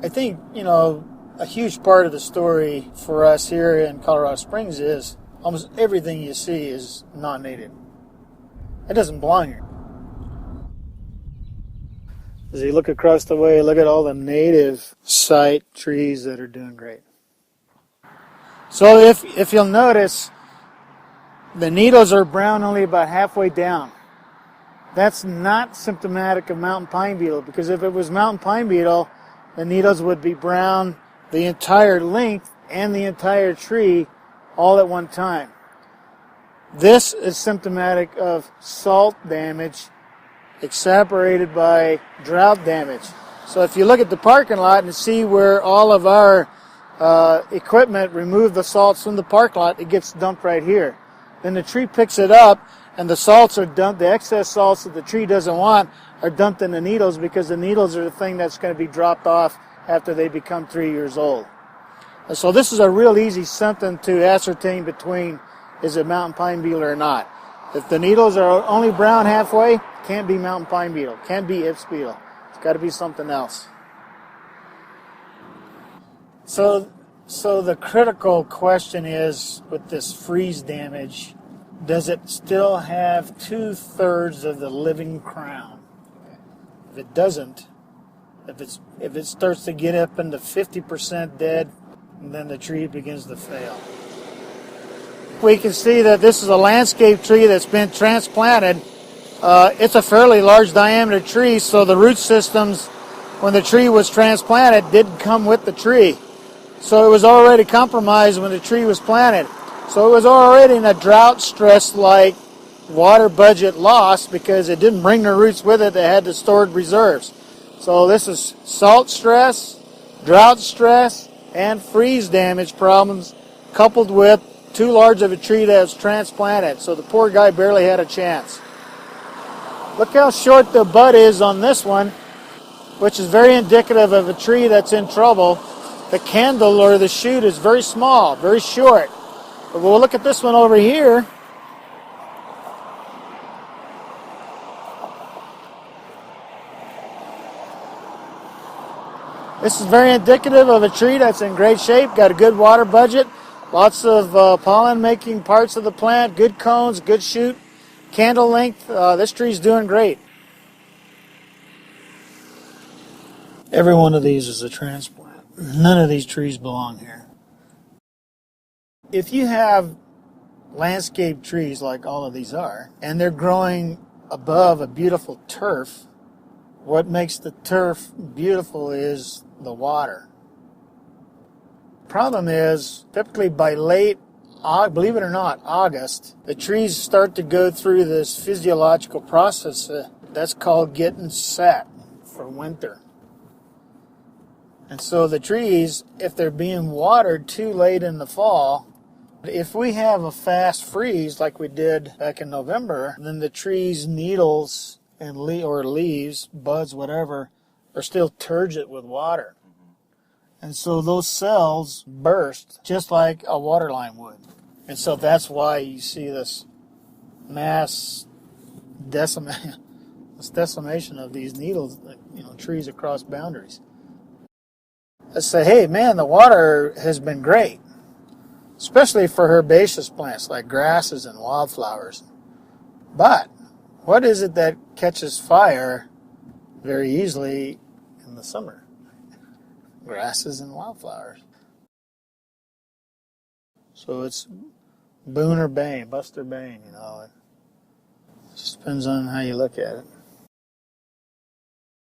I think, a huge part of the story for us here in Colorado Springs is almost everything you see is non-native. It doesn't belong here. As you look across the way, look at all the native site trees that are doing great. So if you'll notice, the needles are brown only about halfway down. That's not symptomatic of mountain pine beetle, because if it was mountain pine beetle, the needles would be brown the entire length and the entire tree all at one time. This is symptomatic of salt damage exacerbated by drought damage. So if you look at the parking lot and see where all of our equipment remove the salts from the parking lot, it gets dumped right here. Then the tree picks it up, and the salts are dumped, the excess salts that the tree doesn't want are dumped in the needles, because the needles are the thing that's going to be dropped off after they become 3 years old. And so this is a real easy symptom to ascertain between is it mountain pine beetle or not. If the needles are only brown halfway, can't be mountain pine beetle, can't be Ips beetle. It's got to be something else. So the critical question is, with this freeze damage, does it still have 2/3 of the living crown? If it doesn't, if it starts to get up into 50% dead, then the tree begins to fail. We can see that this is a landscape tree that's been transplanted. It's a fairly large diameter tree, so the root systems, when the tree was transplanted, didn't come with the tree. So it was already compromised when the tree was planted. So it was already in a drought stress like water budget loss, because it didn't bring the roots with it. They had the stored reserves. So this is salt stress, drought stress, and freeze damage problems coupled with too large of a tree that was transplanted. So the poor guy barely had a chance. Look how short the bud is on this one, which is very indicative of a tree that's in trouble. The candle or the shoot is very small, very short. But we'll look at this one over here. This is very indicative of a tree that's in great shape, got a good water budget, lots of pollen-making parts of the plant, good cones, good shoot, candle length. This tree's doing great. Every one of these is a transplant. None of these trees belong here. If you have landscape trees like all of these are, and they're growing above a beautiful turf, what makes the turf beautiful is the water. Problem is, typically by late, believe it or not, August, the trees start to go through this physiological process that's called getting set for winter. And so the trees, if they're being watered too late in the fall, if we have a fast freeze like we did back in November, then the trees' needles and or leaves, buds, whatever, are still turgid with water. And so those cells burst just like a water line would. And so that's why you see this mass decimation of these needles, trees across boundaries. Let's say, hey, man, the water has been great, especially for herbaceous plants like grasses and wildflowers. But what is it that catches fire very easily in the summer? Grasses and wildflowers. So it's boon or bane, bust or bane, It just depends on how you look at it.